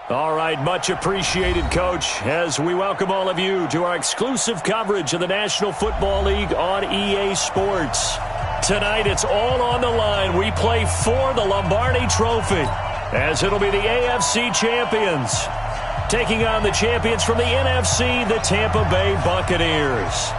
All right, much appreciated, Coach, as we welcome all of you to our exclusive coverage of the National Football League on EA Sports. Tonight, it's all on the line. We play for the Lombardi Trophy, as it'll be the AFC champions taking on the champions from the NFC, the Tampa Bay Buccaneers.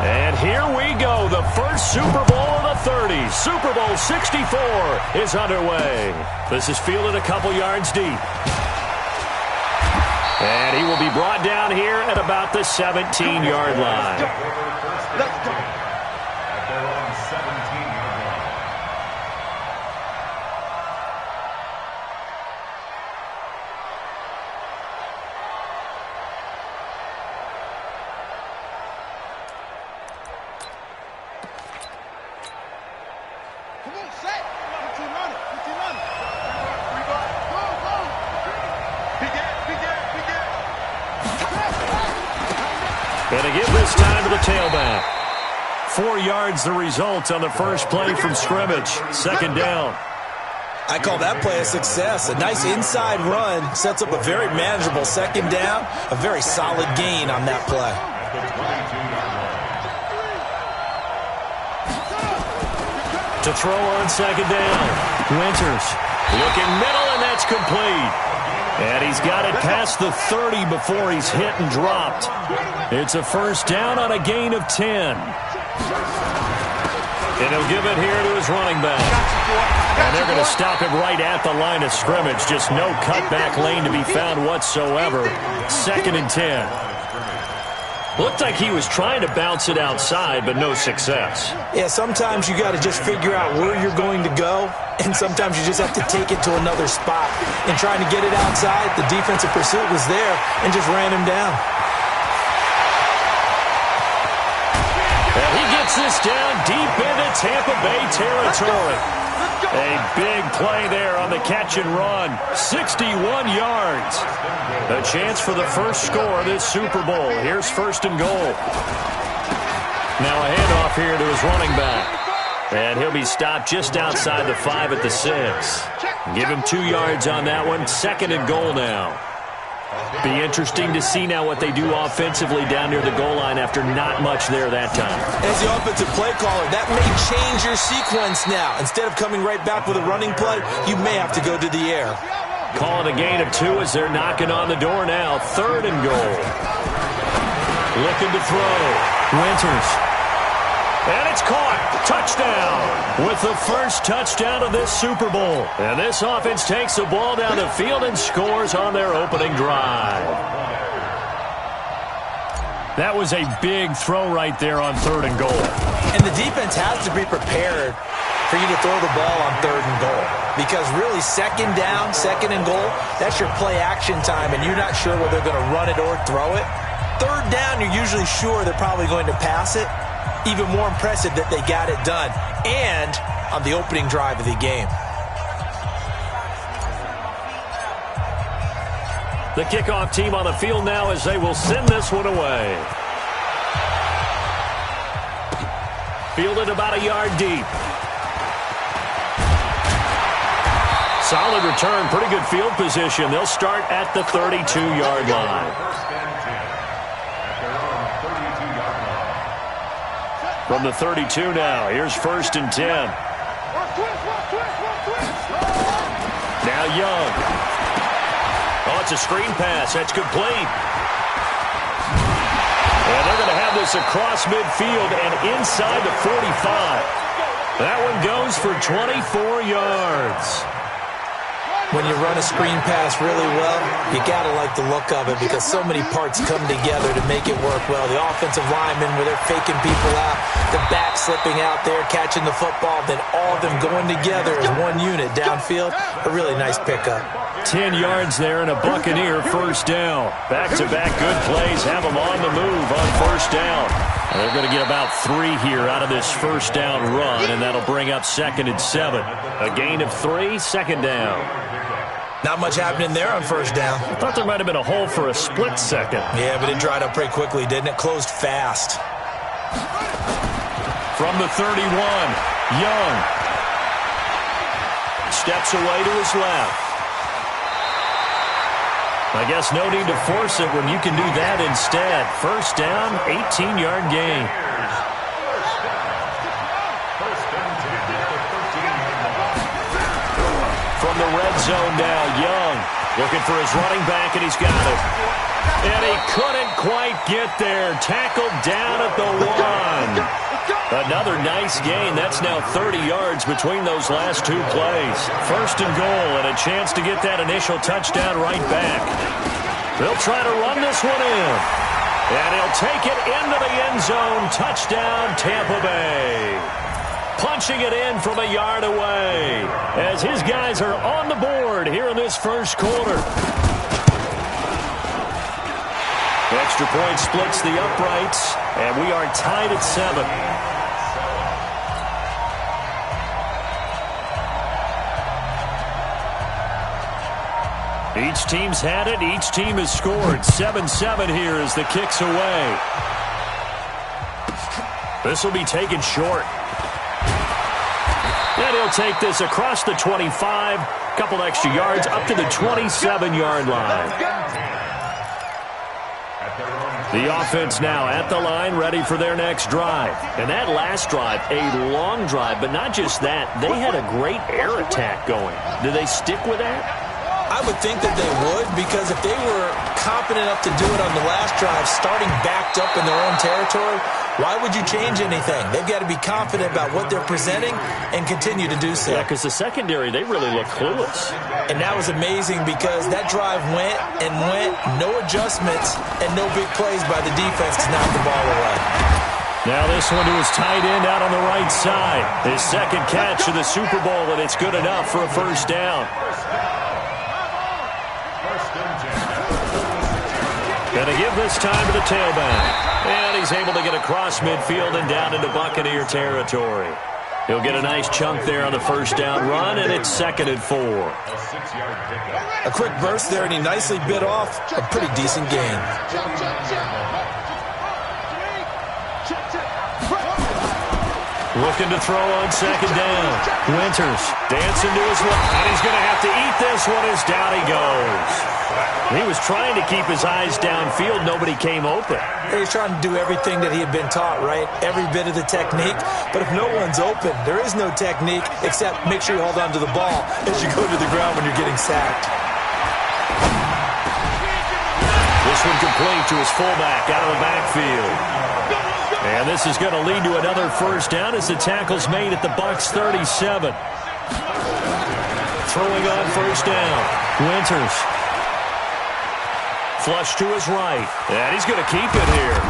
And here we go, the first Super Bowl of the 30s. Super Bowl 64 is underway. This is fielded a couple yards deep. And he will be brought down here at about the 17-yard line. Let's go. And to give this time to the tailback. 4 yards the result on the first play from scrimmage. Second down. I call that play a success. A nice inside run sets up a very manageable second down. A very solid gain on that play. To throw on second down. Winters looking middle, and that's complete. And he's got it past the 30 before he's hit and dropped. It's a first down on a gain of 10. And he'll give it here to his running back. And they're going to stop him right at the line of scrimmage. Just no cutback lane to be found whatsoever. Second and 10. Looked like he was trying to bounce it outside, but no success. Yeah, sometimes you got to just figure out where you're going to go, and sometimes you just have to take it to another spot. And trying to get it outside, the defensive pursuit was there and just ran him down. And he gets this down deep into Tampa Bay territory. A big play there on the catch and run. 61 yards. A chance for the first score of this Super Bowl. Here's first and goal. Now a handoff here to his running back. And he'll be stopped just outside the 5 at the 6. Give him 2 yards on that one. Second and goal now. Be interesting to see now what they do offensively down near the goal line after not much there that time. As the offensive play caller, that may change your sequence now. Instead of coming right back with a running play, you may have to go to the air. Calling a gain of 2 as they're knocking on the door now. Third and goal. Looking to throw. Winters. And it's caught. Touchdown. With the first touchdown of this Super Bowl. And this offense takes the ball down the field and scores on their opening drive. That was a big throw right there on third and goal. And the defense has to be prepared for you to throw the ball on third and goal. Because really, second down, second and goal, that's your play action time, and you're not sure whether they're going to run it or throw it. Third down, you're usually sure they're probably going to pass it. Even more impressive that they got it done, and on the opening drive of the game. The kickoff team on the field now as they will send this one away. Fielded about a yard deep. Solid return, pretty good field position. They'll start at the 32-yard line. From the 32 now, here's first and 10. Now Young. Oh, it's a screen pass. That's complete. And they're going to have this across midfield and inside the 45. That one goes for 24 yards. When you run a screen pass really well, you got to like the look of it because so many parts come together to make it work well. The offensive linemen, where they're faking people out, the back slipping out there, catching the football, then all of them going together as one unit downfield. A really nice pickup. 10 yards there and a Buccaneer first down. Back-to-back good plays have them on the move on first down. And they're going to get about 3 here out of this first down run, and that'll bring up second and 7. A gain of 3, second down. Not much happening there on first down. I thought there might have been a hole for a split second. Yeah, but it dried up pretty quickly, didn't it? Closed fast. From the 31, Young. steps away to his left. I guess no need to force it when you can do that instead. First down, 18-yard gain. From the red zone now, Young looking for his running back, and he's got it. And he couldn't quite get there. Tackled down at the 1. Another nice gain. That's now 30 yards between those last two plays. First and goal, and a chance to get that initial touchdown right back. They'll try to run this one in. And he'll take it into the end zone. Touchdown, Tampa Bay. Punching it in from a yard away as his guys are on the board here in this first quarter. Extra point splits the uprights, and we are tied at 7. Each team's had it. Each team has scored. 7-7 here as the kick's away. This will be taken short. And he'll take this across the 25. Couple extra yards up to the 27-yard line. The offense now at the line, ready for their next drive. And that last drive, a long drive, but not just that. They had a great air attack going. Do they stick with that? I would think that they would, because if they were confident enough to do it on the last drive, starting backed up in their own territory, why would you change anything? They've got to be confident about what they're presenting and continue to do so. Yeah, because the secondary, they really look clueless. And that was amazing because that drive went and went, no adjustments, and no big plays by the defense to knock the ball away. Now this one to his tight end out on the right side. His second catch of the Super Bowl, and it's good enough for a first down. Going to give this time to the tailback. And he's able to get across midfield and down into Buccaneer territory. He'll get a nice chunk there on the first down run, and it's 2nd and 4. A quick burst there, and he nicely bit off a pretty decent gain. Looking to throw on second down. Winters dancing to his left. And he's going to have to eat this one as down he goes. He was trying to keep his eyes downfield. Nobody came open. He's trying to do everything that he had been taught, right? Every bit of the technique. But if no one's open, there is no technique except make sure you hold on to the ball as you go to the ground when you're getting sacked. This one complete to his fullback out of the backfield. And this is going to lead to another first down as the tackle's made at the Bucs 37. Throwing on first down. Winters. Flush to his right. And he's going to keep it here.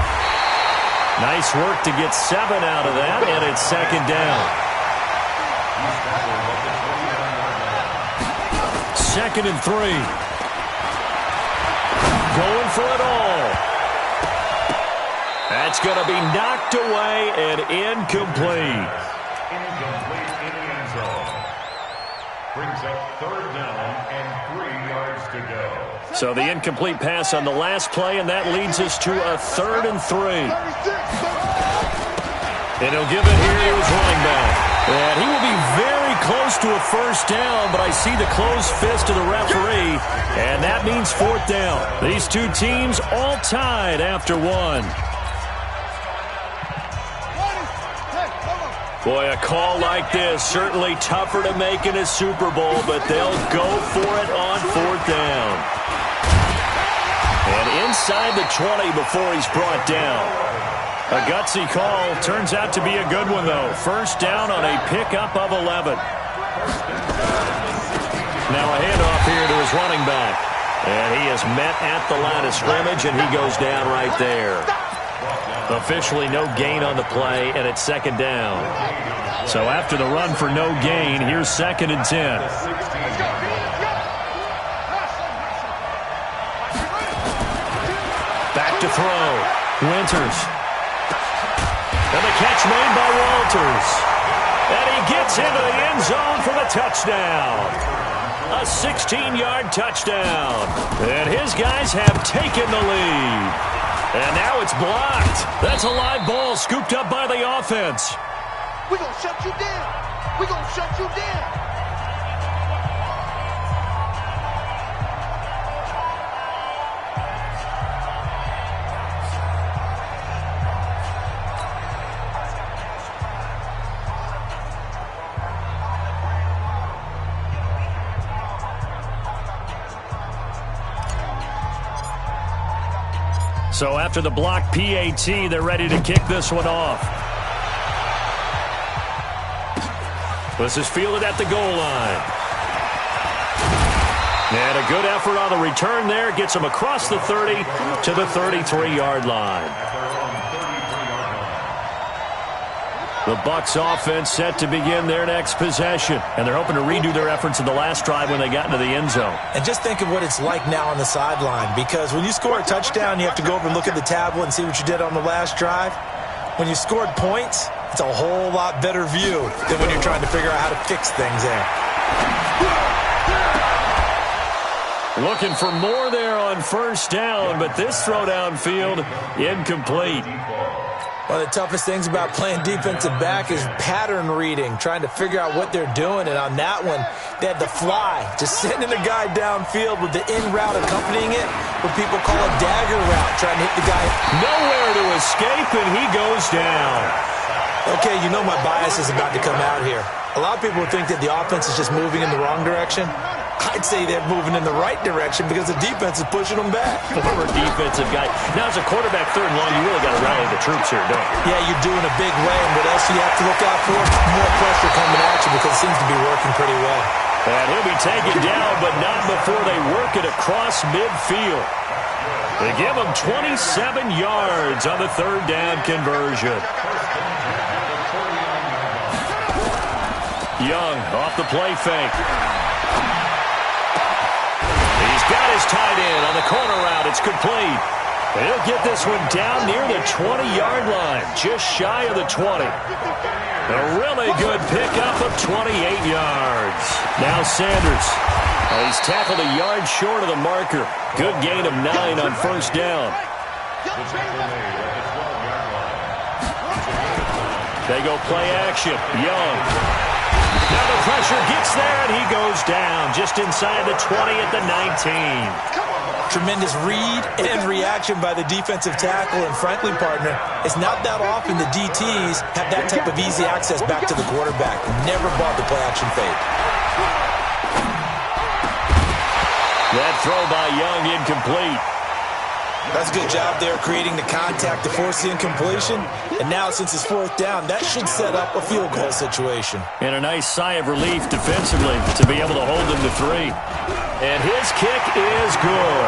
Nice work to get 7 out of that, and it's second down. 2nd and 3. Going for it all. That's going to be knocked away and incomplete. Incomplete in the end zone. Brings up 3rd down and 3 yards to go. So the incomplete pass on the last play, and that leads us to a 3rd and 3. And he'll give it here to his running back. And he will be very close to a first down, but I see the closed fist of the referee, and that means 4th down. These two teams all tied after 1. Boy, a call like this, certainly tougher to make in a Super Bowl, but they'll go for it on 4th down. And inside the 20 before he's brought down. A gutsy call. Turns out to be a good one, though. First down on a pickup of 11. Now a handoff here to his running back. And he is met at the line of scrimmage, and he goes down right there. Officially no gain on the play, and it's 2nd down. So after the run for no gain, here's 2nd and 10. Back to throw. Winters. And the catch made by Walters. And he gets into the end zone for the touchdown. A 16-yard touchdown. And his guys have taken the lead. And now it's blocked. That's a live ball scooped up by the offense. We're going to shut you down. We're going to shut you down. So after the block PAT, they're ready to kick this one off. This is fielded at the goal line. And a good effort on the return there. Gets him across the 30 to the 33-yard line. The Bucs offense set to begin their next possession. And they're hoping to redo their efforts in the last drive when they got into the end zone. And just think of what it's like now on the sideline. Because when you score a touchdown, you have to go over and look at the tablet and see what you did on the last drive. When you scored points, it's a whole lot better view than when you're trying to figure out how to fix things there. Looking for more there on first down, but this throw downfield incomplete. One of the toughest things about playing defensive back is pattern reading, trying to figure out what they're doing. And on that one, they had the fly, just sending a guy downfield with the in route accompanying it, what people call a dagger route, trying to hit the guy. Nowhere to escape, and he goes down. Okay, you know my bias is about to come out here. A lot of people think that the offense is just moving in the wrong direction. I'd say they're moving in the right direction because the defense is pushing them back. Former defensive guy. Now, as a quarterback, third and long, you really got to rally the troops here, don't you? Yeah, you're doing a big way, and what else do you have to look out for? More pressure coming at you because it seems to be working pretty well. And he'll be taken down, but not before they work it across midfield. They give him 27 yards on the third down conversion. Young off the play fake. He's got his tight end on the corner route. It's complete. He'll get this one down near the 20-yard line, just shy of the 20. A really good pickup of 28 yards. Now Sanders. He's tackled a yard short of the marker. Good gain of 9 on first down. They go play action. Young. Now the pressure gets there, and he goes down just inside the 20 at the 19. Tremendous read and reaction by the defensive tackle, and frankly, partner, it's not that often the DTs have that type of easy access back to the quarterback. Never bought the play-action fake. That throw by Young incomplete. That's a good job there creating the contact to force the incompletion. And now, since it's fourth down, that should set up a field goal situation. And a nice sigh of relief defensively to be able to hold them to 3. And his kick is good.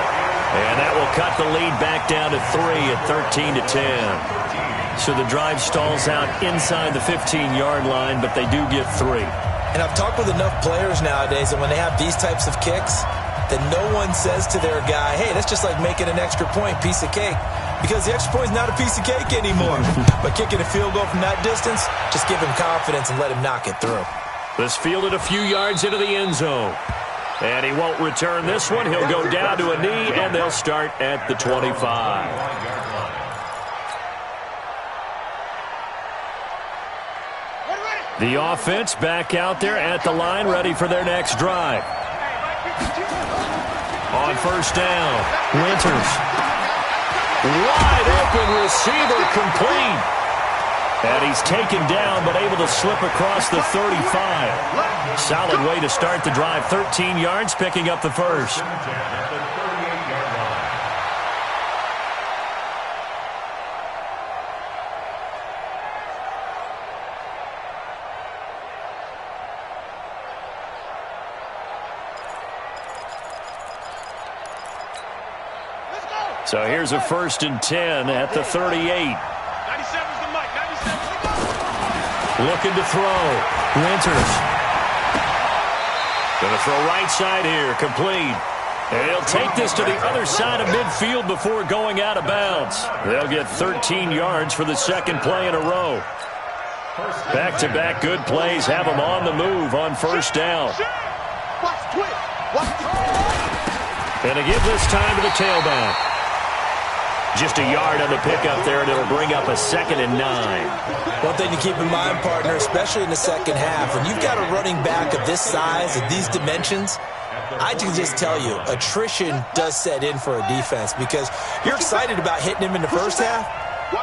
And that will cut the lead back down to 3 at 13-10. So the drive stalls out inside the 15-yard line, but they do get 3. And I've talked with enough players nowadays that when they have these types of kicks, that no one says to their guy, hey, that's just like making an extra point, piece of cake. Because the extra point is not a piece of cake anymore. But kicking a field goal from that distance, just give him confidence and let him knock it through. This fielded a few yards into the end zone. And he won't return this one. He'll go down to a knee, and they'll start at the 25. The offense back out there at the line, ready for their next drive. On first down, Winters. Wide open receiver, complete. And he's taken down, but able to slip across the 35. Solid way to start the drive. 13 yards, picking up the first. So here's a 1st and 10 at the 38. 97's the mic. 97. Looking to throw. Winters. Going to throw right side here. Complete. And he'll take this to the other side of midfield before going out of bounds. They'll get 13 yards for the second play in a row. Back-to-back good plays have them on the move on first down. And to give this time to the tailback. Just a yard on the pickup there, and it'll bring up a 2nd and 9. One thing to keep in mind, partner, especially in the second half, when you've got a running back of this size, of these dimensions, I can just tell you, attrition does set in for a defense because you're excited about hitting him in the first half,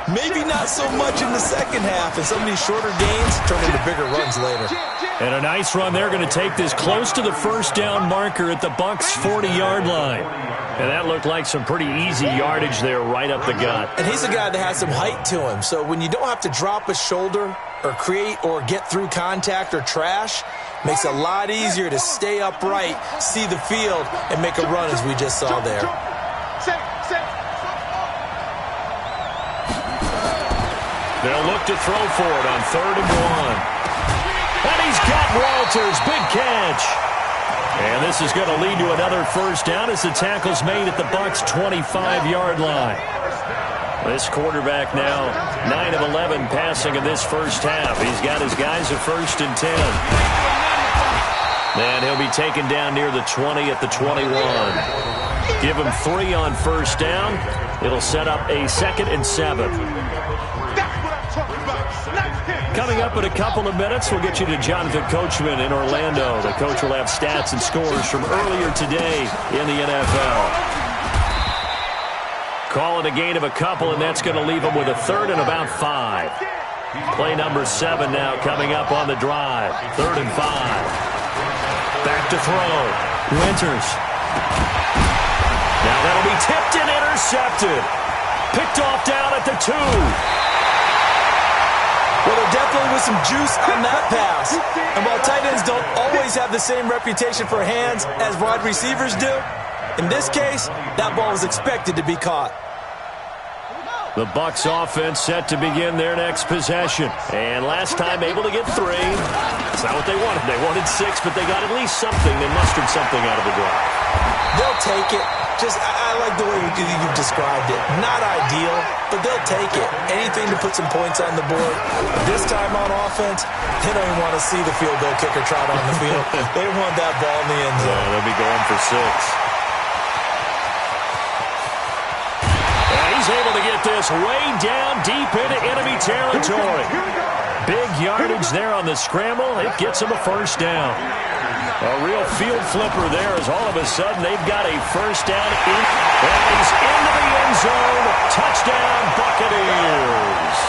Maybe not so much in the second half, and some of these shorter gains turn into bigger runs later. And a nice run. They're going to take this close to the first down marker at the Bucs' 40-yard line. And that looked like some pretty easy yardage there right up the gut. And he's a guy that has some height to him, so when you don't have to drop a shoulder or create or get through contact or trash, makes it a lot easier to stay upright, see the field, and make a run as we just saw there. They'll look to throw for it on 3rd and 1. And he's got Walters. Big catch. And this is going to lead to another first down as the tackle's made at the Bucs' 25-yard line. This quarterback now 9 of 11 passing in this first half. He's got his guys at 1st and 10. And he'll be taken down near the 20 at the 21. Give him 3 on first down. It'll set up a 2nd and 7. Coming up in a couple of minutes, we'll get you to Jonathan Coachman in Orlando. The coach will have stats and scores from earlier today in the NFL. Call it a gain of a couple, and that's going to leave him with a 3rd and about 5. Play number 7 now coming up on the drive. 3rd and 5. Back to throw. Winters. Now that'll be tipped and intercepted. Picked off down at the 2. Well, there definitely was some juice on that pass. And while tight ends don't always have the same reputation for hands as wide receivers do, in this case, that ball was expected to be caught. The Bucs offense set to begin their next possession. And last time able to get 3. That's not what they wanted. They wanted 6, but they got at least something. They mustered something out of the drive. They'll take it. I like the way you've described it. Not ideal, but they'll take it. Anything to put some points on the board. This time on offense, they don't even want to see the field goal kicker trot on the field. They want that ball in the end zone. Yeah, they'll be going for 6. He's able to get this way down deep into enemy territory. Big yardage there on the scramble. It gets him a first down. A real field flipper there as all of a sudden they've got a first down. And he's into the end zone. Touchdown, Buccaneers.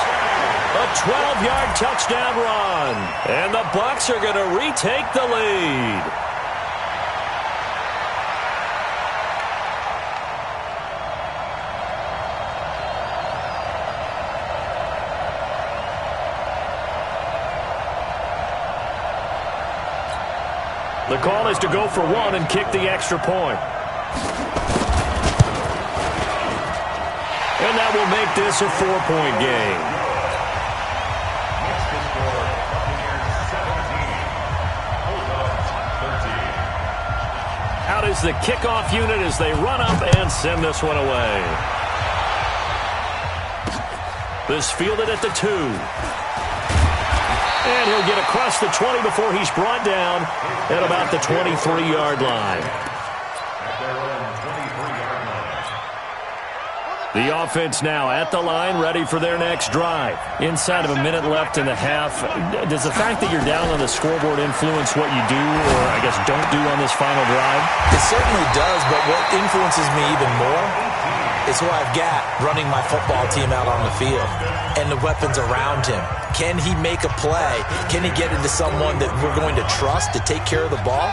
A 12-yard touchdown run. And the Bucs are going to retake the lead. The call is to go for 1 and kick the extra point. And that will make this a 4-point game. Out is the kickoff unit as they run up and send this one away. This fielded at the 2. And he'll get across the 20 before he's brought down at about the 23-yard line. The offense now at the line, ready for their next drive. Inside of a minute left in the half, does the fact that you're down on the scoreboard influence what you do or, I guess, don't do on this final drive? It certainly does, but what influences me even more is who I've got running my football team out on the field and the weapons around him. Can he make a play? Can he get into someone that we're going to trust to take care of the ball?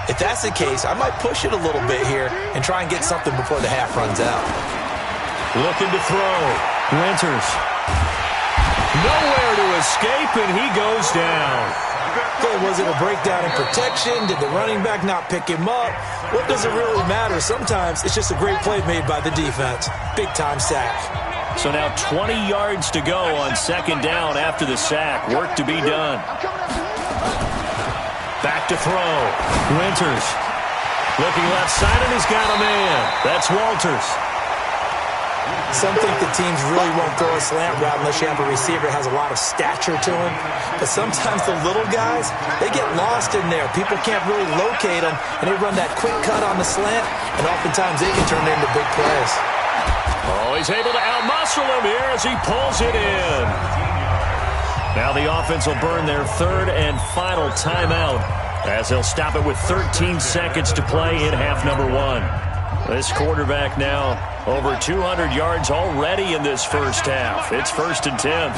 If that's the case, I might push it a little bit here and try and get something before the half runs out. Looking to throw. Winters. Nowhere to escape, and he goes down. Okay, was it a breakdown in protection? Did the running back not pick him up? What does it really matter? Sometimes it's just a great play made by the defense. Big-time sack. So now 20 yards to go on 2nd down after the sack. Work to be done. Back to throw. Winters. Looking left side, and he's got a man. That's Walters. Some think the teams really won't throw a slant route unless you have a receiver that has a lot of stature to him. But sometimes the little guys, they get lost in there. People can't really locate them, and they run that quick cut on the slant, and oftentimes they can turn into big plays. Oh, he's able to outmuscle him here as he pulls it in. Now the offense will burn their 3rd and final timeout as they'll stop it with 13 seconds to play in half number 1. This quarterback now over 200 yards already in this first half. It's 1st and 10.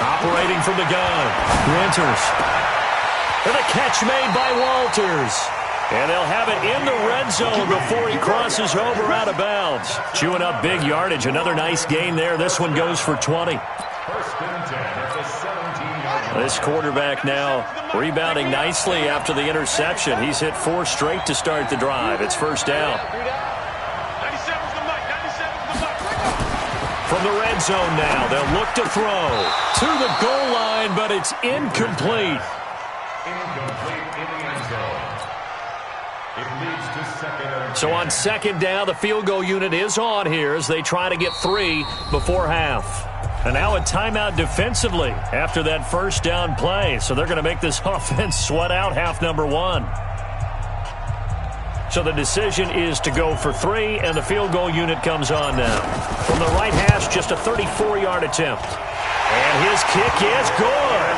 Operating from the gun, Winters. And a catch made by Walters. And they'll have it in the red zone before he crosses over out of bounds. Chewing up big yardage. Another nice gain there. This one goes for 20. 1st and 10 at the 17-yard line. This quarterback now rebounding nicely after the interception. He's hit 4 straight to start the drive. It's 1st down. 97's the mic. 97's the mic. From the red zone now, they'll look to throw to the goal line, but it's incomplete. Incomplete in the end zone. It leads to 2nd and 10. So on 2nd down, the field goal unit is on here as they try to get 3 before half. And now a timeout defensively after that 1st down play. So they're going to make this offense sweat out half number 1. So the decision is to go for 3, and the field goal unit comes on now. From the right hash, just a 34-yard attempt. And his kick is good.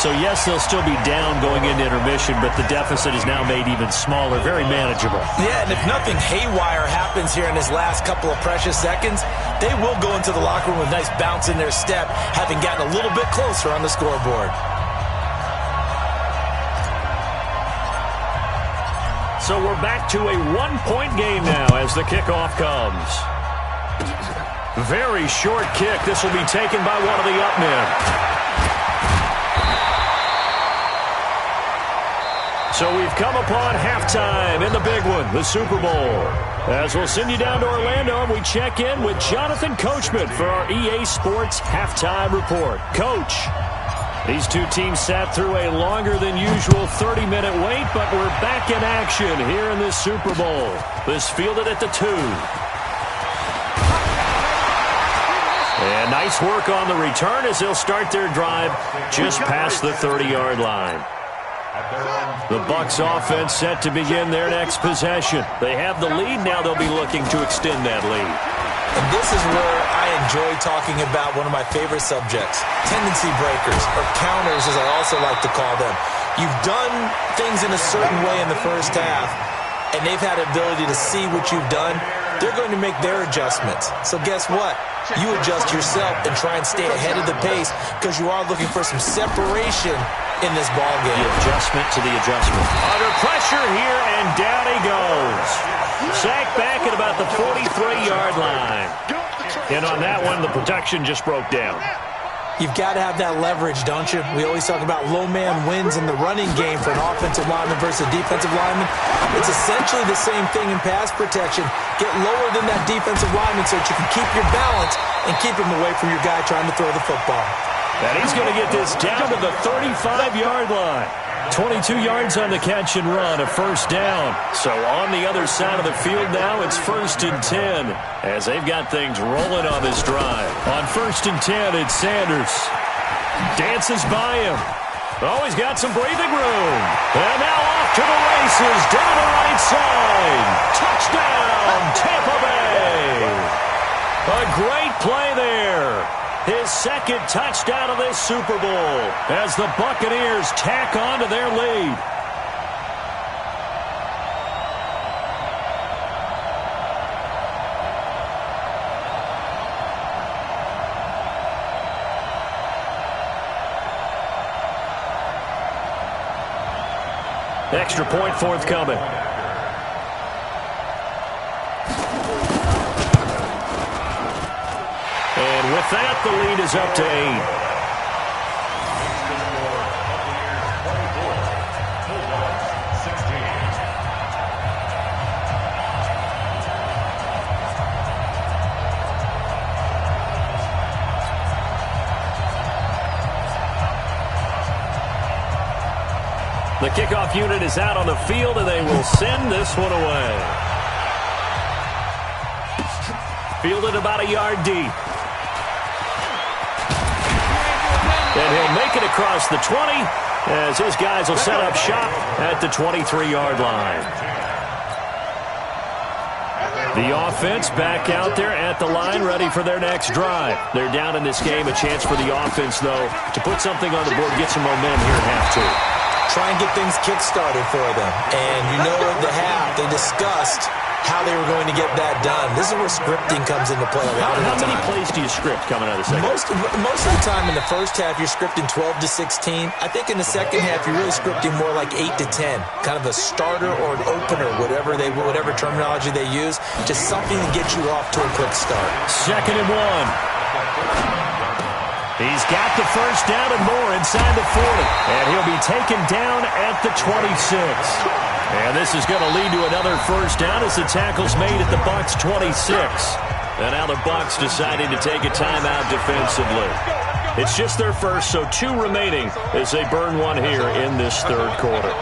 So, yes, they'll still be down going into intermission, but the deficit is now made even smaller, very manageable. Yeah, and if nothing haywire happens here in his last couple of precious seconds, they will go into the locker room with a nice bounce in their step, having gotten a little bit closer on the scoreboard. So we're back to a 1-point game now as the kickoff comes. Very short kick. This will be taken by one of the up men. So we've come upon halftime in the big one, the Super Bowl. As we'll send you down to Orlando, and we check in with Jonathan Coachman for our EA Sports Halftime Report. Coach, these two teams sat through a longer than usual 30-minute wait, but we're back in action here in this Super Bowl. This fielded at the 2. And nice work on the return as they'll start their drive just past the 30-yard line. The Bucs offense set to begin their next possession. They have the lead. Now they'll be looking to extend that lead. And this is where I enjoy talking about one of my favorite subjects, tendency breakers, or counters as I also like to call them. You've done things in a certain way in the first half, and they've had the ability to see what you've done. They're going to make their adjustments. So guess what? You adjust yourself and try and stay ahead of the pace because you are looking for some separation in this ball game. The adjustment to the adjustment. Under pressure here, and down he goes. Sacked back at about the 43-yard line. And on that one, the protection just broke down. You've got to have that leverage, don't you? We always talk about low man wins in the running game for an offensive lineman versus a defensive lineman. It's essentially the same thing in pass protection. Get lower than that defensive lineman so that you can keep your balance and keep him away from your guy trying to throw the football. And he's going to get this down to the 35-yard line. 22 yards on the catch and run, a 1st down. So on the other side of the field now, it's 1st and 10 as they've got things rolling on this drive. On 1st and 10, it's Sanders. Dances by him. Oh, he's got some breathing room. And now off to the races down the right side. Touchdown, Tampa Bay. A great play there. His 2nd touchdown of this Super Bowl as the Buccaneers tack on to their lead. Extra point forthcoming. And with that, the lead is up to 8. The kickoff unit is out on the field, and they will send this one away. Fielded about a yard deep. And he'll make it across the 20 as his guys will set up shop at the 23-yard line. The offense back out there at the line, ready for their next drive. They're down in this game. A chance for the offense, though, to put something on the board, get some momentum here at half 2. try and get things kick-started for them. And you know at the half, they discussed how they were going to get that done. This is where scripting comes into play a lot of the time. How many plays do you script coming out of the second? Most of the time in the first half, you're scripting 12 to 16. I think in the second half, you're really scripting more like 8 to 10. Kind of a starter or an opener, whatever terminology they use. Just something to get you off to a quick start. 2nd and 1. He's got the first down and more inside the 40. And he'll be taken down at the 26. And this is going to lead to another first down as the tackle's made at the Bucs 26. And now the Bucs deciding to take a timeout defensively. It's just their first, so 2 remaining as they burn one here in this third quarter.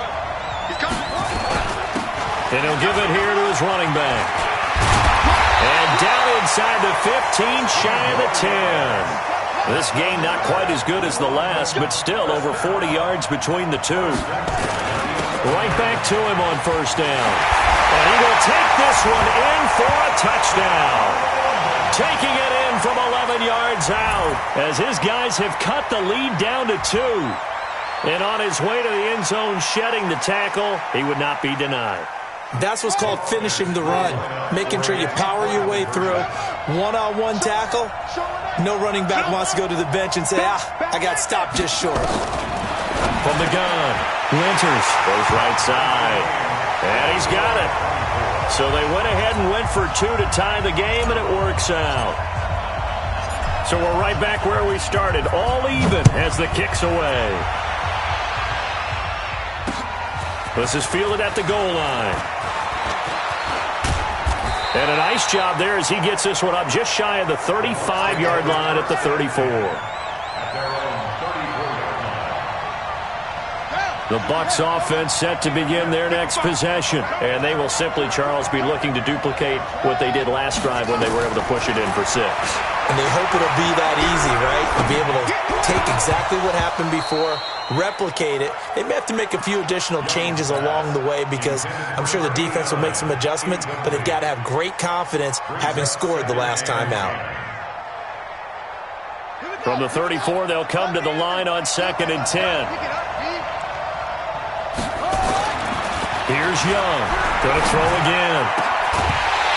And he'll give it here to his running back. And down inside the 15, shy of the 10. This game not quite as good as the last, but still over 40 yards between the two. Right back to him on first down. And he will take this one in for a touchdown. Taking it in from 11 yards out as his guys have cut the lead down to 2. And on his way to the end zone, shedding the tackle, he would not be denied. That's what's called finishing the run. Making sure you power your way through. One-on-one tackle. No running back wants to go to the bench and say, I got stopped just short. From the gun, Winters goes right side. And he's got it. So they went ahead and went for 2 to tie the game, and it works out. So we're right back where we started. All even as the kick's away. This is fielded at the goal line. And a nice job there as he gets this one up just shy of the 35-yard line at the 34. The Bucs offense set to begin their next possession. And they will simply, Charles, be looking to duplicate what they did last drive when they were able to push it in for 6. And they hope it'll be that easy, right? To be able to take exactly what happened before, replicate it. They may have to make a few additional changes along the way because I'm sure the defense will make some adjustments, but they've got to have great confidence having scored the last time out. From the 34, they'll come to the line on 2nd and 10. Here's Young. Going to throw again.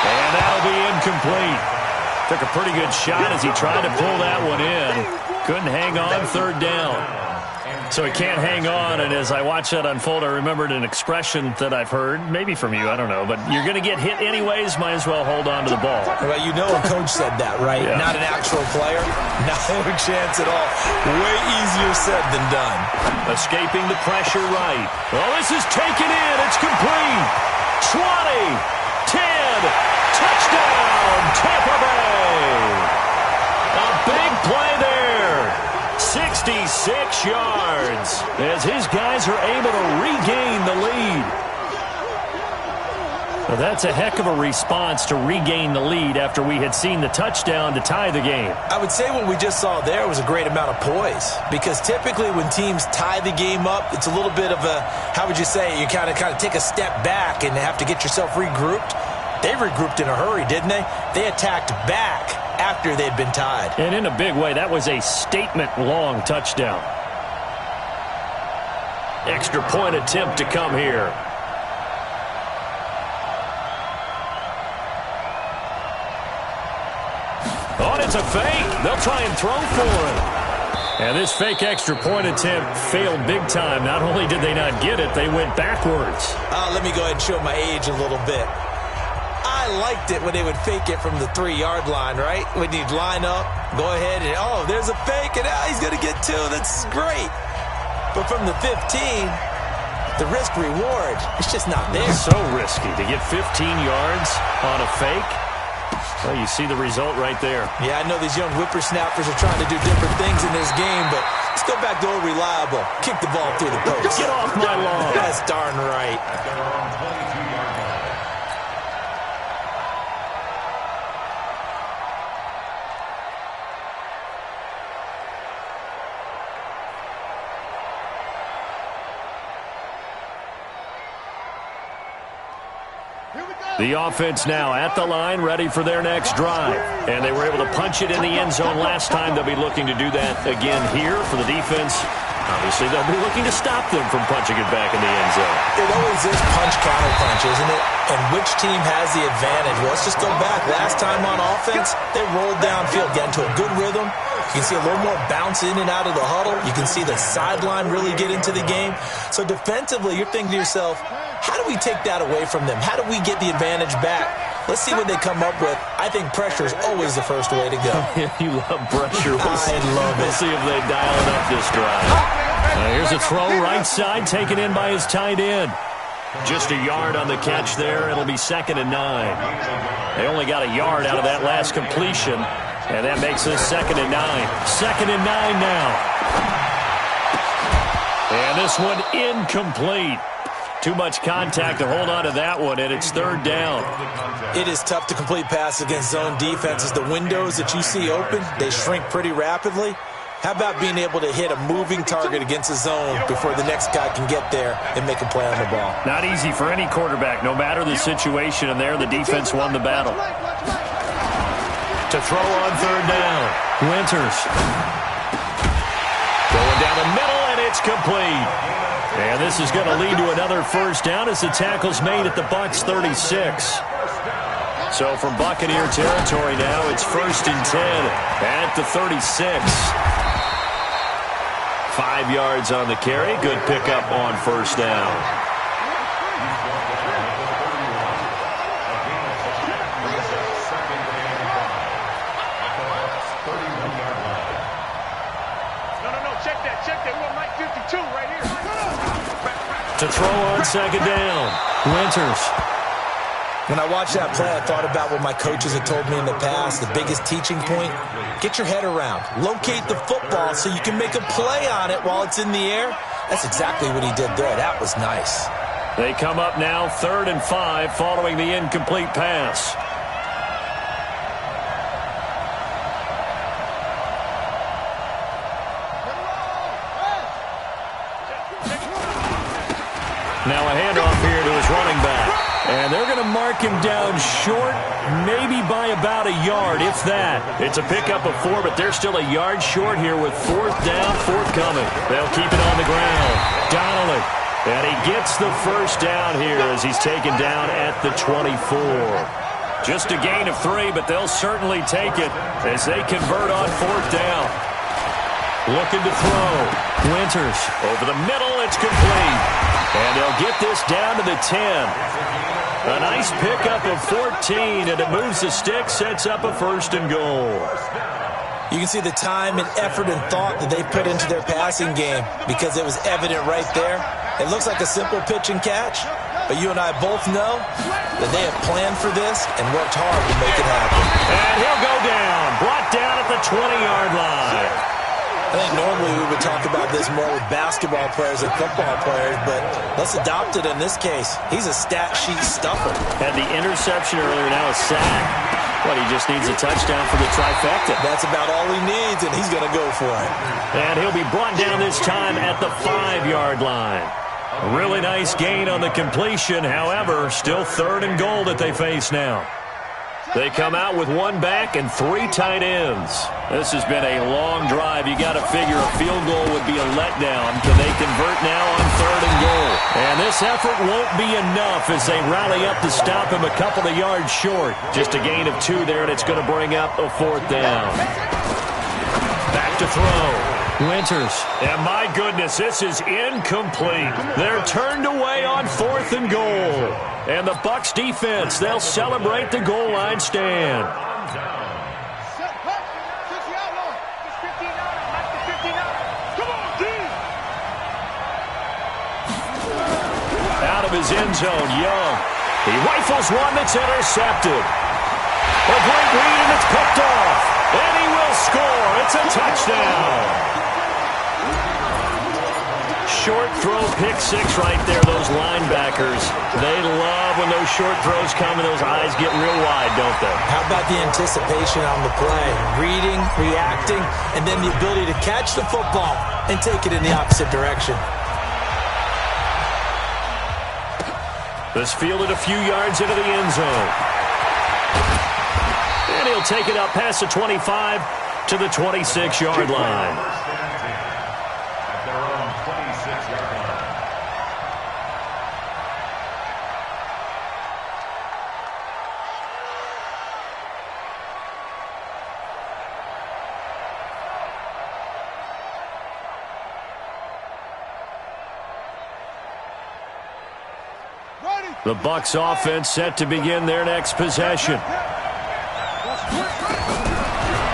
And that'll be incomplete. Took a pretty good shot as he tried to pull that one in. Couldn't hang on 3rd down. So he can't hang on, and as I watched that unfold, I remembered an expression that I've heard, maybe from you, I don't know, but you're going to get hit anyways, might as well hold on to the ball. Well, you know a coach said that, right? Yeah. Not an actual player. No chance at all. Way easier said than done. Escaping the pressure right. Well, this is taken in. It's complete. 20, 10, touchdown, Tampa Bay. A big play there. 66 yards as his guys are able to regain the lead. Well, that's a heck of a response to regain the lead after we had seen the touchdown to tie the game. I would say what we just saw there was a great amount of poise because typically when teams tie the game up, it's a little bit of a, how would you say, you kind of take a step back and have to get yourself regrouped. They regrouped in a hurry, didn't they? They attacked back after they'd been tied. And in a big way, that was a statement-long touchdown. Extra point attempt to come here. Oh, it's a fake. They'll try and throw for it. And this fake extra point attempt failed big time. Not only did they not get it, they went backwards. Let me go ahead and show my age a little bit. I liked it when they would fake it from the 3-yard line, right? When you'd line up, go ahead and, oh, there's a fake, and he's going to get 2. That's great. But from the 15, the risk-reward, it's just not there. It's so risky to get 15 yards on a fake. Well, you see the result right there. Yeah, I know these young whippersnappers are trying to do different things in this game, but let's go back to old reliable. Kick the ball through the post. Get off my lawn. That's darn right. The offense now at the line, ready for their next drive. And they were able to punch it in the end zone last time. They'll be looking to do that again here for the defense. Obviously, they'll be looking to stop them from punching it back in the end zone. It always is punch-counter-punch, isn't it? And which team has the advantage? Well, let's just go back. Last time on offense, they rolled downfield, got into a good rhythm. You can see a little more bounce in and out of the huddle. You can see the sideline really get into the game. So defensively, you're thinking to yourself, how do we take that away from them? How do we get the advantage back? Let's see what they come up with. I think pressure is always the first way to go. You love pressure. I love it. We'll see if they dial it up this drive. Here's a throw right side, taken in by his tight end. Just a yard on the catch there. It'll be 2nd and 9. They only got a yard out of that last completion, and that makes this 2nd and 9. 2nd and 9 now. And this one incomplete. Too much contact to hold on to that one, and it's 3rd down. It is tough to complete passes against zone defenses. The windows that you see open, they shrink pretty rapidly. How about being able to hit a moving target against a zone before the next guy can get there and make a play on the ball? Not easy for any quarterback, no matter the situation, and there the defense won the battle. To throw on 3rd down, Winters. Going down the middle, and it's complete. And this is going to lead to another 1st down as the tackle's made at the Bucs 36. So from Buccaneer territory now, it's 1st and 10 at the 36. 5 yards on the carry. Good pickup on 1st down. Check that. We're on line 52 right here. To throw on 2nd down, Winters. When I watched that play, I thought about what my coaches had told me in the past. The biggest teaching point, get your head around. Locate the football so you can make a play on it while it's in the air. That's exactly what he did there. That was nice. They come up now 3rd and 5 following the incomplete pass. Now a handoff here to his running back. And they're going to mark him down short, maybe by about a yard, if that. It's a pickup of 4, but they're still a yard short here with 4th down, forthcoming. They'll keep it on the ground. Donnelly. And he gets the 1st down here as he's taken down at the 24. Just a gain of 3, but they'll certainly take it as they convert on 4th down. Looking to throw. Winters over the middle. It's complete. And they'll get this down to the 10. A nice pickup of 14, and it moves the stick, sets up a 1st and goal. You can see the time and effort and thought that they put into their passing game because it was evident right there. It looks like a simple pitch and catch, but you and I both know that they have planned for this and worked hard to make it happen. And he'll go down, brought down at the 20-yard line. I think normally we would talk about this more with basketball players and football players, but let's adopt it in this case. He's a stat sheet stuffer. Had the interception earlier, now a sack. But he just needs a touchdown for the trifecta. That's about all he needs, and he's going to go for it. And he'll be brought down this time at the 5-yard line. A really nice gain on the completion. However, still 3rd and goal that they face now. They come out with 1 back and 3 tight ends. This has been a long drive. You got to figure a field goal would be a letdown. Can they convert now on 3rd and goal? And this effort won't be enough as they rally up to stop him a couple of yards short. Just a gain of 2 there, and it's going to bring up a 4th down. Back to throw. Winters. And my goodness, this is incomplete. They're turned away on 4th and goal. And the Bucs defense, they'll celebrate the goal line stand. Out of his end zone, Young. He rifles one that's intercepted. A great read, and it's picked off. And he will score. It's a touchdown. Short throw, pick 6 right there. Those linebackers, they love when those short throws come and those eyes get real wide, don't they? How about the anticipation on the play? Reading, reacting, and then the ability to catch the football and take it in the opposite direction. This fielded a few yards into the end zone. And he'll take it up past the 25 to the 26-yard line. The Bucs offense set to begin their next possession.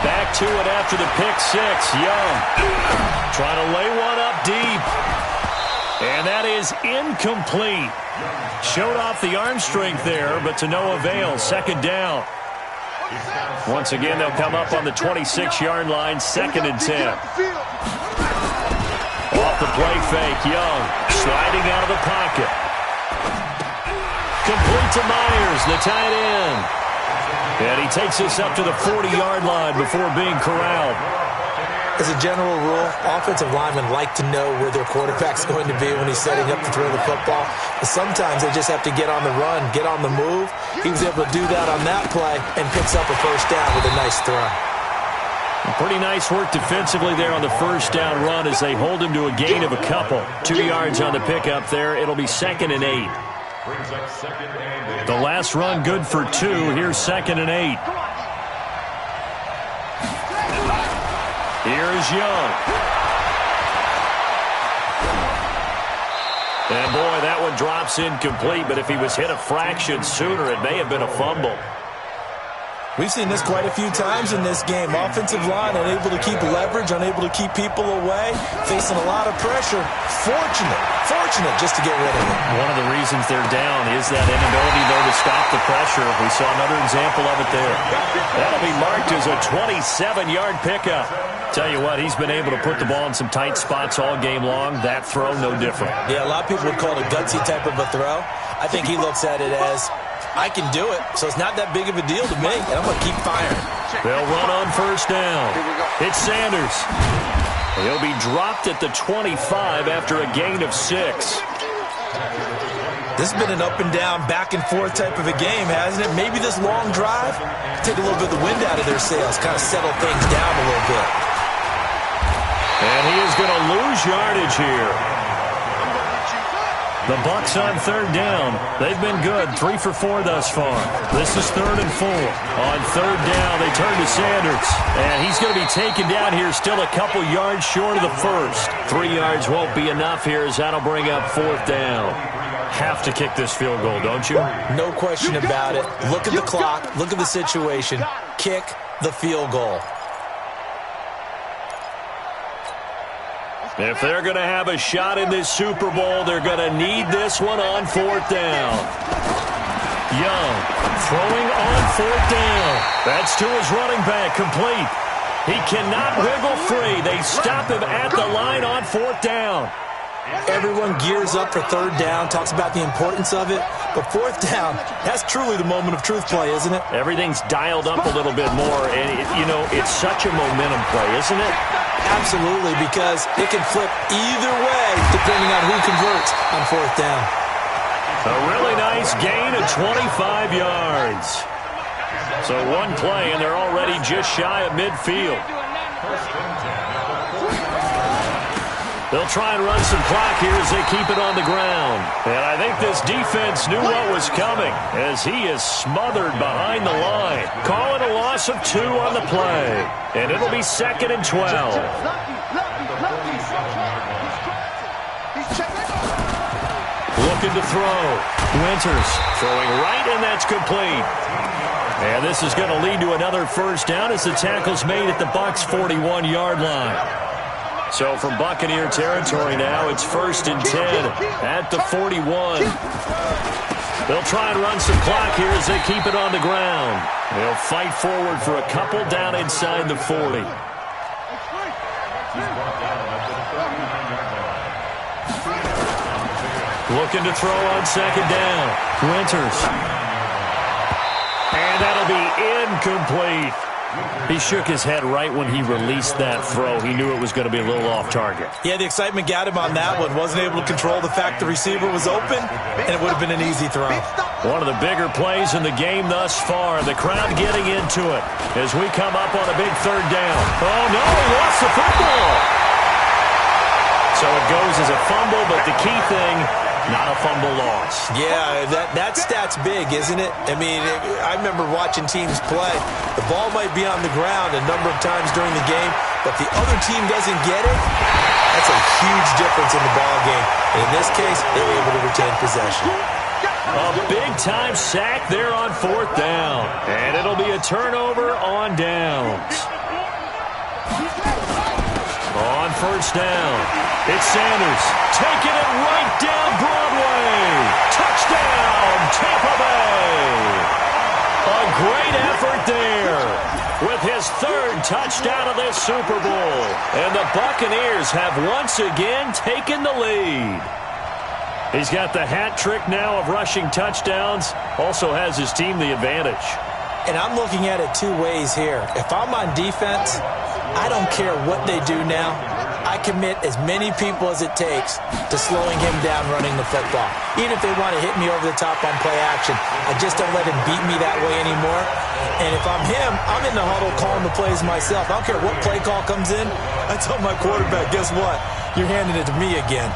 Back to it after the pick six. Young trying to lay one up deep. And that is incomplete. Showed off the arm strength there, but to no avail. Second down. Once again, they'll come up on the 26-yard line, 2nd and 10. Off the play fake, Young sliding out of the pocket. Complete to Myers, the tight end. And he takes us up to the 40-yard line before being corralled. As a general rule, offensive linemen like to know where their quarterback's going to be when he's setting up to throw the football. But sometimes they just have to get on the run, get on the move. He was able to do that on that play and picks up a first down with a nice throw. Pretty nice work defensively there on the first down run as they hold him to a gain of a couple. 2 yards on the pickup there. It'll be 2nd and 8. The last run good for 2. Here's 2nd and 8. Here's Young. And boy, that one drops incomplete, but if he was hit a fraction sooner, it may have been a fumble. We've seen this quite a few times in this game. Offensive line unable to keep leverage, unable to keep people away, facing a lot of pressure. Fortunate just to get rid of it. One of the reasons they're down is that inability, though, to stop the pressure. We saw another example of it there. That'll be marked as a 27-yard pickup. Tell you what, he's been able to put the ball in some tight spots all game long. That throw, no different. Yeah, a lot of people would call it a gutsy type of a throw. I think he looks at it as, I can do it, so it's not that big of a deal to me, and I'm going to keep firing. They'll run on first down. It's Sanders. He'll be dropped at the 25 after a gain of 6. This has been an up and down, back and forth type of a game, hasn't it? Maybe this long drive, take a little bit of the wind out of their sails, kind of settle things down a little bit. And he is going to lose yardage here. The Bucs on 3rd down. They've been good, 3 for 4 thus far. This is 3rd and 4. On 3rd down, they turn to Sanders. And he's going to be taken down here, still a couple yards short of the first. 3 yards won't be enough here as that'll bring up 4th down. Have to kick this field goal, don't you? No question about it. Look at the clock. Look at the situation. Kick the field goal. If they're going to have a shot in this Super Bowl, they're going to need this one on 4th down. Young throwing on 4th down. That's to his running back, complete. He cannot wiggle free. They stop him at the line on 4th down. Everyone gears up for 3rd down, talks about the importance of it. But 4th down, that's truly the moment of truth play, isn't it? Everything's dialed up a little bit more. And, it's such a momentum play, isn't it? Absolutely, because it can flip either way depending on who converts on 4th down. A really nice gain of 25 yards. So one play, and they're already just shy of midfield. They'll try and run some clock here as they keep it on the ground. And I think this defense knew what was coming as he is smothered behind the line. Calling a loss of 2 on the play. And it'll be 2nd and 12. Looking to throw. Winters throwing right, and that's complete. And this is going to lead to another first down as the tackle's made at the Bucs' 41-yard line. So from Buccaneer territory now, it's 1st and 10 at the 41. They'll try and run some clock here as they keep it on the ground. They'll fight forward for a couple down inside the 40. Looking to throw on 2nd down. Winters. And that'll be incomplete. He shook his head right when he released that throw. He knew it was going to be a little off target. Yeah, the excitement got him on that one. Wasn't able to control the fact the receiver was open, and it would have been an easy throw. One of the bigger plays in the game thus far. The crowd getting into it as we come up on a big 3rd down. Oh, no, he lost the football. So it goes as a fumble, but the key thing, not a fumble loss. Yeah, that stat's big, isn't it? I mean, I remember watching teams play. The ball might be on the ground a number of times during the game, but the other team doesn't get it. That's a huge difference in the ball game. And in this case, they were able to retain possession. A big-time sack there on 4th down. And it'll be a turnover on downs. On 1st down, it's Sanders taking it right down Broadway. Touchdown, Tampa Bay. A great effort there with his 3rd touchdown of this Super Bowl. And the Buccaneers have once again taken the lead. He's got the hat trick now of rushing touchdowns. Also has his team the advantage. And I'm looking at it 2 ways here. If I'm on defense, I don't care what they do now. I commit as many people as it takes to slowing him down running the football. Even if they want to hit me over the top on play action, I just don't let him beat me that way anymore. And if I'm him, I'm in the huddle calling the plays myself. I don't care what play call comes in. I tell my quarterback, guess what? You're handing it to me again.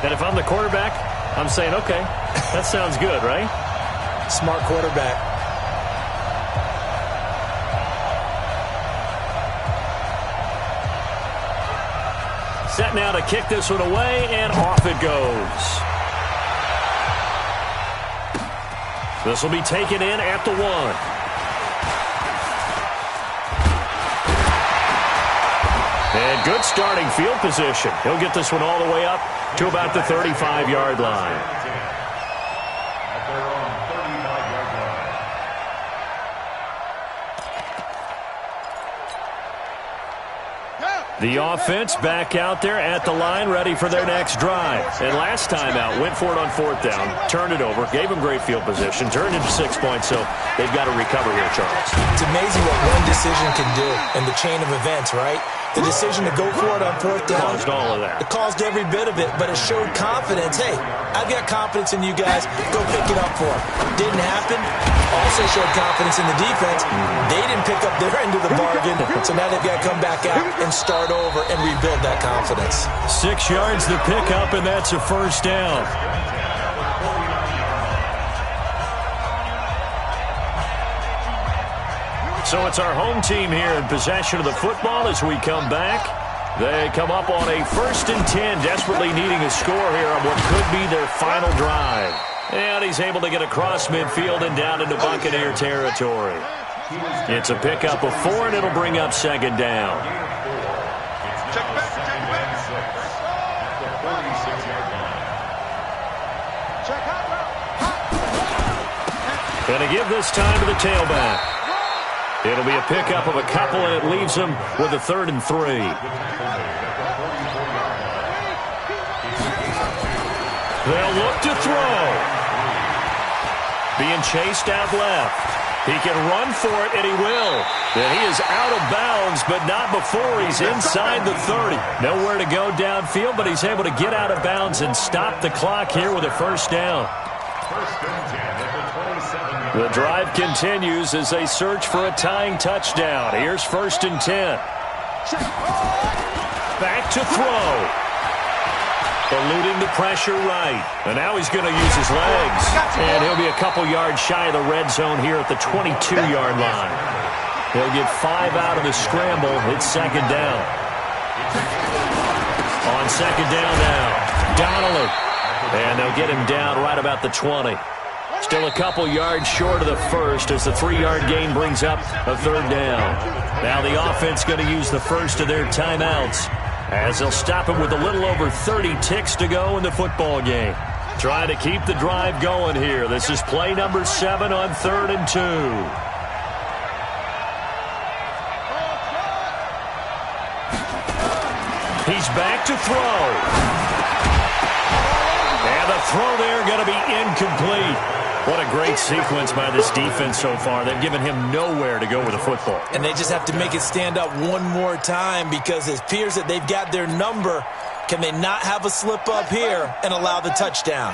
And if I'm the quarterback, I'm saying, okay, that sounds good, right? Smart quarterback. Set now to kick this one away, and off it goes. This will be taken in at the 1. And good starting field position. He'll get this one all the way up to about the 35-yard line. The offense back out there at the line, ready for their next drive. And last time out, went for it on 4th down, turned it over, gave them great field position, turned into 6 points, so they've got to recover here, Charles. It's amazing what one decision can do in the chain of events, right? The decision to go for it on 4th down. Caused all of that. It caused every bit of it, but it showed confidence. Hey, I've got confidence in you guys. Go pick it up for them. Didn't happen. Also showed confidence in the defense. They didn't pick up their end of the bargain, so now they've got to come back out and start over and rebuild that confidence. 6 yards to pick up, and that's a 1st down. So it's our home team here in possession of the football as we come back. They come up on a 1st and 10, desperately needing a score here on what could be their final drive. And he's able to get across midfield and down into Buccaneer territory. It's a pickup of 4, and it'll bring up 2nd down. Going to give this time to the tailback. It'll be a pickup of a couple, and it leaves them with a 3rd and 3. They'll look to throw. Being chased out left. He can run for it, and he will. And he is out of bounds, but not before he's inside the 30. Nowhere to go downfield, but he's able to get out of bounds and stop the clock here with a 1st down. The drive continues as they search for a tying touchdown. Here's 1st and 10. Back to throw. Eluding the pressure right. And now he's going to use his legs. And he'll be a couple yards shy of the red zone here at the 22-yard line. He'll get 5 out of the scramble. It's 2nd down. On 2nd down now, Donnelly. And they'll get him down right about the 20. Still a couple yards short of the 1st as the 3-yard gain brings up a 3rd down. Now the offense going to use the 1st of their timeouts as they'll stop him with a little over 30 ticks to go in the football game. Trying to keep the drive going here. This is play number 7 on 3rd and 2. He's back to throw. And the throw there going to be incomplete. What a great sequence by this defense so far. They've given him nowhere to go with the football. And they just have to make it stand up one more time because it appears that they've got their number. Can they not have a slip up here and allow the touchdown?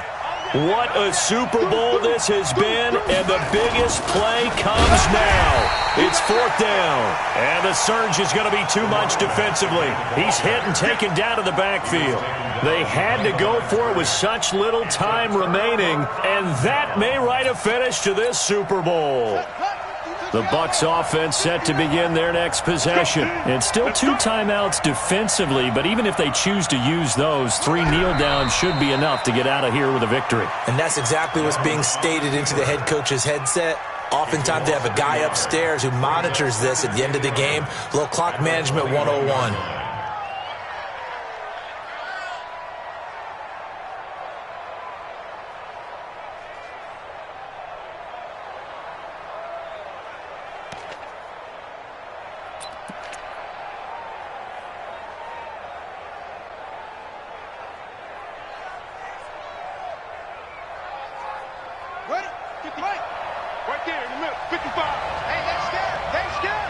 What a Super Bowl this has been, and the biggest play comes now. It's 4th down, and the surge is going to be too much defensively. He's hit and taken down to the backfield. They had to go for it with such little time remaining, and that may write a finish to this Super Bowl. The Bucs offense set to begin their next possession. And still 2 timeouts defensively, but even if they choose to use those, 3 kneel downs should be enough to get out of here with a victory. And that's exactly what's being stated into the head coach's headset. Oftentimes they have a guy upstairs who monitors this at the end of the game. A little clock management 101. Right there in the middle, 55. Hey, that's good. That's good.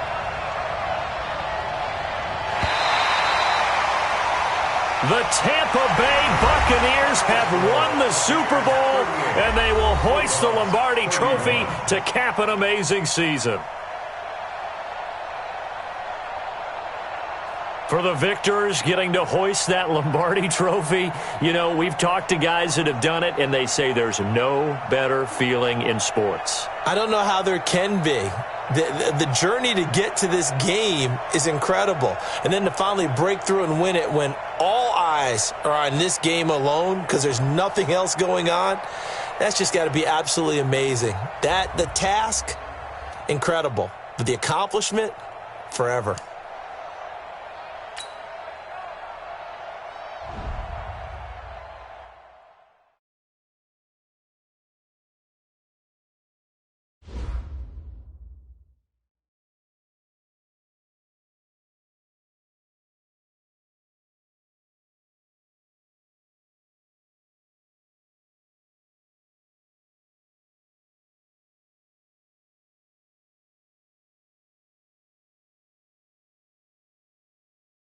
The Tampa Bay Buccaneers have won the Super Bowl, and they will hoist the Lombardi Trophy to cap an amazing season. For the victors getting to hoist that Lombardi Trophy, you know, we've talked to guys that have done it, and they say there's no better feeling in sports. I don't know how there can be. The journey to get to this game is incredible. And then to finally break through and win it when all eyes are on this game alone because there's nothing else going on, that's just got to be absolutely amazing. The task, incredible. But the accomplishment, forever.